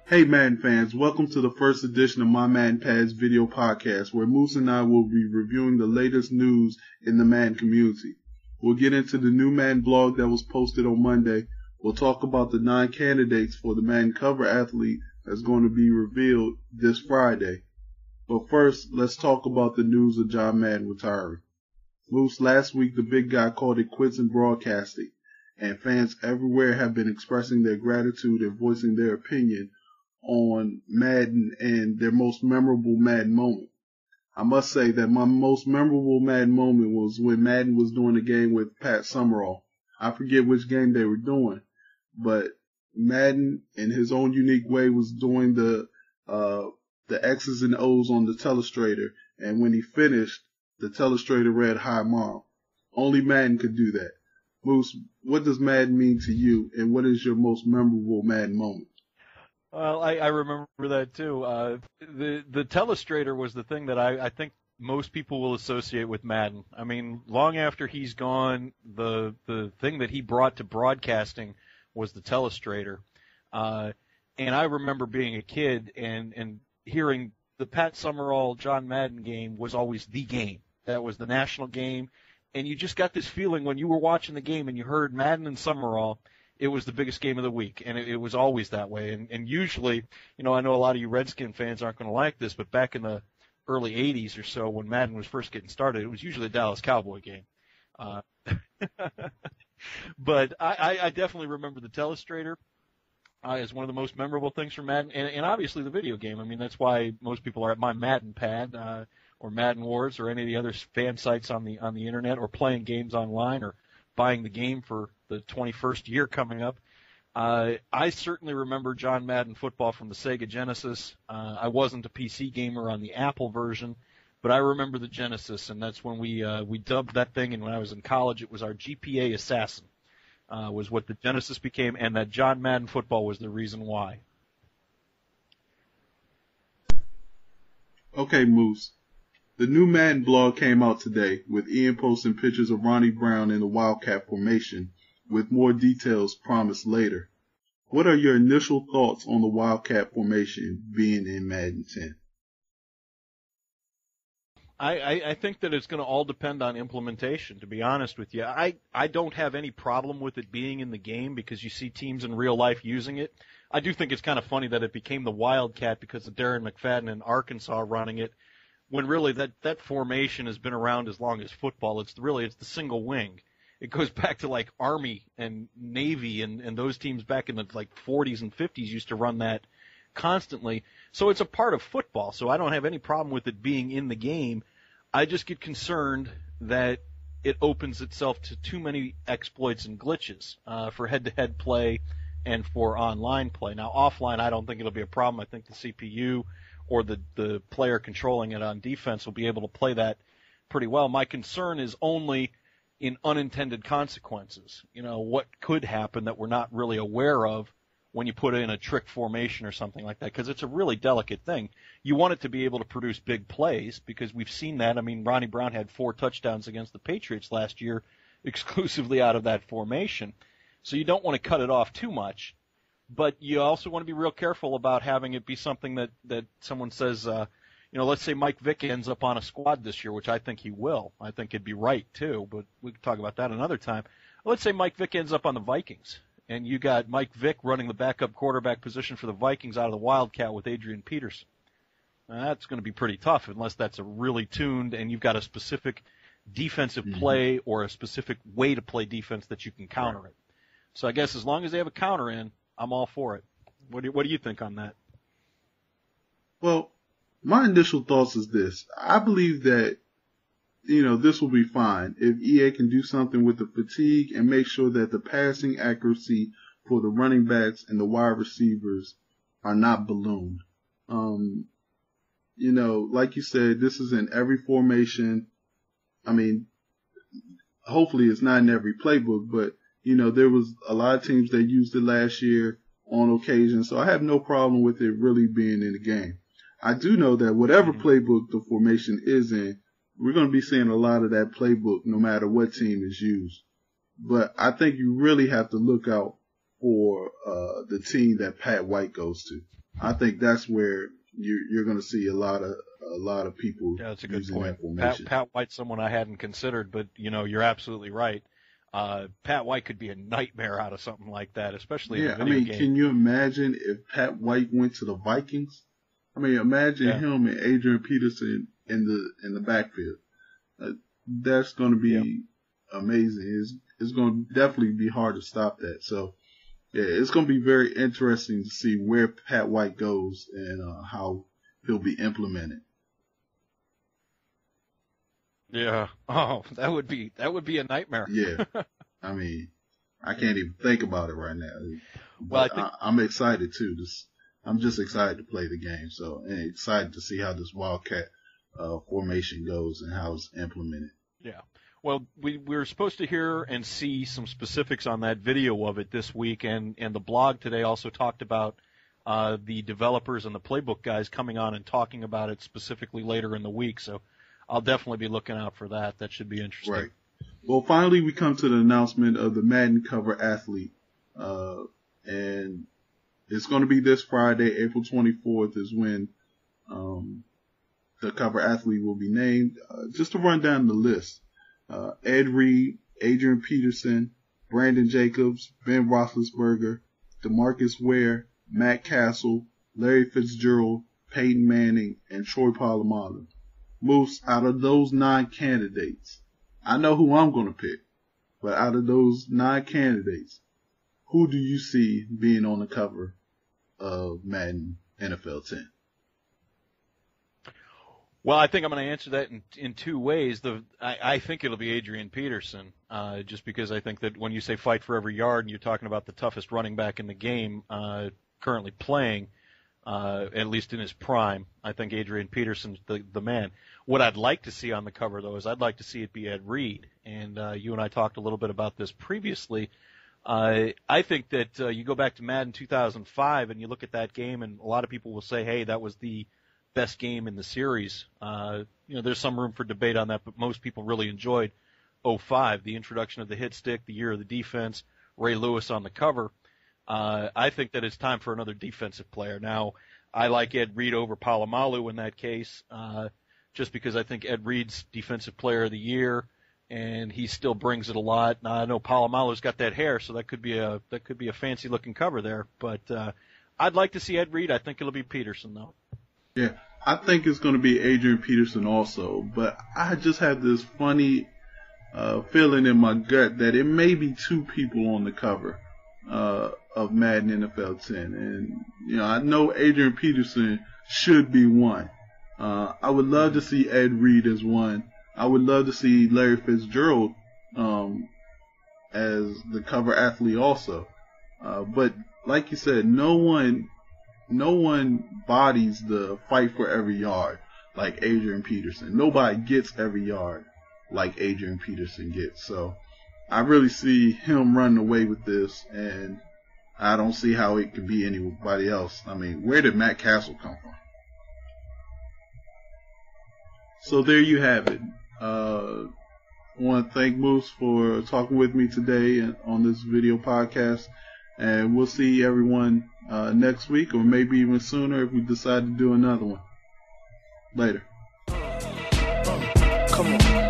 Hey Madden fans, welcome to the first edition of My Madden Pads video podcast, where Moos and I will be reviewing the latest news in the Madden community. We'll get into the new Madden blog that was posted on Monday. We'll talk about the 9 candidates for the Madden cover athlete that's going to be revealed this Friday. But first, let's talk about the news of John Madden retiring. Moos, last week the big guy called it quits in broadcasting, and fans everywhere have been expressing their gratitude and voicing their opinion on Madden and their most memorable Madden moment. I must say that my most memorable Madden moment was when Madden was doing a game with Pat Summerall. I forget which game they were doing, but Madden, in his own unique way, was doing the X's and O's on the telestrator, and when he finished, the telestrator read "Hi Mom." Only Madden could do that. Moose, what does Madden mean to you, and what is your most memorable Madden moment? Well, I remember that too. The telestrator was the thing that I think most people will associate with Madden. I mean, long after he's gone, the thing that he brought to broadcasting was the telestrator. And I remember being a kid and hearing the Pat Summerall John Madden game was always the game. That was the national game. And you just got this feeling when you were watching the game and you heard Madden and Summerall, it was the biggest game of the week, and it was always that way. And usually, you know, I know a lot of you Redskin fans aren't going to like this, but back in the early 80s or so when Madden was first getting started, it was usually a Dallas Cowboy game. But I definitely remember the telestrator as one of the most memorable things from Madden, and obviously the video game. I mean, that's why most people are at my Madden Pad or Madden Wars or any of the other fan sites on the internet, or playing games online, or buying the game for the 21st year coming up. I certainly remember John Madden Football from the Sega Genesis. I wasn't a PC gamer on the Apple version, but I remember the Genesis, and that's when we dubbed that thing, and when I was in college, it was our GPA Assassin, was what the Genesis became, and that John Madden Football was the reason why. Okay, Moose. The new Madden blog came out today, with Ian posting pictures of Ronnie Brown in the Wildcat Formation, with more details promised later. What are your initial thoughts on the Wildcat Formation being in Madden 10? I think that it's going to all depend on implementation, to be honest with you. I don't have any problem with it being in the game because you see teams in real life using it. I do think it's kind of funny that it became the Wildcat because of Darren McFadden in Arkansas running it, when really that formation has been around as long as football. It's the single wing. It goes back to like Army and Navy and those teams back in the like 40s and 50s used to run that constantly. So it's a part of football. So I don't have any problem with it being in the game. I just get concerned that it opens itself to too many exploits and glitches for head-to-head play and for online play. Now, offline, I don't think it'll be a problem. I think the CPU or the player controlling it on defense will be able to play that pretty well. My concern is only in unintended consequences. You know, what could happen that we're not really aware of when you put in a trick formation or something like that, because it's a really delicate thing. You want it to be able to produce big plays, because we've seen that. I mean, Ronnie Brown had 4 touchdowns against the Patriots last year exclusively out of that formation. So you don't want to cut it off too much. But you also want to be real careful about having it be something that someone says, let's say Mike Vick ends up on a squad this year, which I think he will. I think it'd be right, too, but we can talk about that another time. Let's say Mike Vick ends up on the Vikings, and you got Mike Vick running the backup quarterback position for the Vikings out of the Wildcat with Adrian Peterson. Now, that's going to be pretty tough unless that's a really tuned and you've got a specific defensive play or a specific way to play defense that you can counter it. So I guess as long as they have a counter in, I'm all for it. What do you think on that? Well, my initial thoughts is this. I believe that, this will be fine if EA can do something with the fatigue and make sure that the passing accuracy for the running backs and the wide receivers are not ballooned. Like you said, this is in every formation. I mean, hopefully it's not in every playbook, but there was a lot of teams that used it last year on occasion, so I have no problem with it really being in the game. I do know that whatever playbook the formation is in, we're going to be seeing a lot of that playbook no matter what team is used. But I think you really have to look out for the team that Pat White goes to. I think that's where you're going to see a lot of people that's a good using point. that formation. Pat White's someone I hadn't considered, but you're absolutely right. Pat White could be a nightmare out of something like that, especially in a video game. Can you imagine if Pat White went to the Vikings? Imagine him and Adrian Peterson in the backfield. That's going to be amazing. It's going to definitely be hard to stop that. So, yeah, it's going to be very interesting to see where Pat White goes and how he'll be implemented. Yeah. Oh, that would be a nightmare. Yeah. I can't even think about it right now. Well, I'm excited too. I'm just excited to play the game. And excited to see how this Wildcat formation goes and how it's implemented. Yeah. Well, we were supposed to hear and see some specifics on that video of it this week, and the blog today also talked about the developers and the playbook guys coming on and talking about it specifically later in the week. So I'll definitely be looking out for that. That should be interesting. Right. Well, finally we come to the announcement of the Madden cover athlete, and it's going to be this Friday, April 24th, is when the cover athlete will be named. Just to run down the list. Ed Reed, Adrian Peterson, Brandon Jacobs, Ben Roethlisberger, DeMarcus Ware, Matt Castle, Larry Fitzgerald, Peyton Manning, and Troy Polamalu. Moose, out of those 9 candidates, I know who I'm going to pick, but out of those 9 candidates, who do you see being on the cover of Madden NFL 10? Well, I think I'm going to answer that in 2 ways. I think it'll be Adrian Peterson, just because I think that when you say fight for every yard and you're talking about the toughest running back in the game currently playing, at least in his prime, I think Adrian Peterson's the man. What I'd like to see on the cover, though, is I'd like to see it be Ed Reed. And you and I talked a little bit about this previously. I think that you go back to Madden 2005 and you look at that game, and a lot of people will say, hey, that was the best game in the series. There's some room for debate on that, but most people really enjoyed 05, the introduction of the hit stick, the year of the defense, Ray Lewis on the cover. I think that it's time for another defensive player. Now, I like Ed Reed over Polamalu in that case, just because I think Ed Reed's defensive player of the year, and he still brings it a lot. Now, I know Polamalu's got that hair, so that could be a fancy looking cover there. But I'd like to see Ed Reed. I think it'll be Peterson though. Yeah, I think it's going to be Adrian Peterson also, but I just have this funny feeling in my gut that it may be 2 people on the cover of Madden NFL 10. And, I know Adrian Peterson should be one. I would love to see Ed Reed as one. I would love to see Larry Fitzgerald as the cover athlete also. But like you said, no one bodies the fight for every yard like Adrian Peterson. Nobody gets every yard like Adrian Peterson gets. So I really see him running away with this, and I don't see how it could be anybody else. Where did Matt Castle come from? So there you have it. I want to thank Moose for talking with me today on this video podcast. And we'll see everyone next week, or maybe even sooner if we decide to do another one. Later. Come on.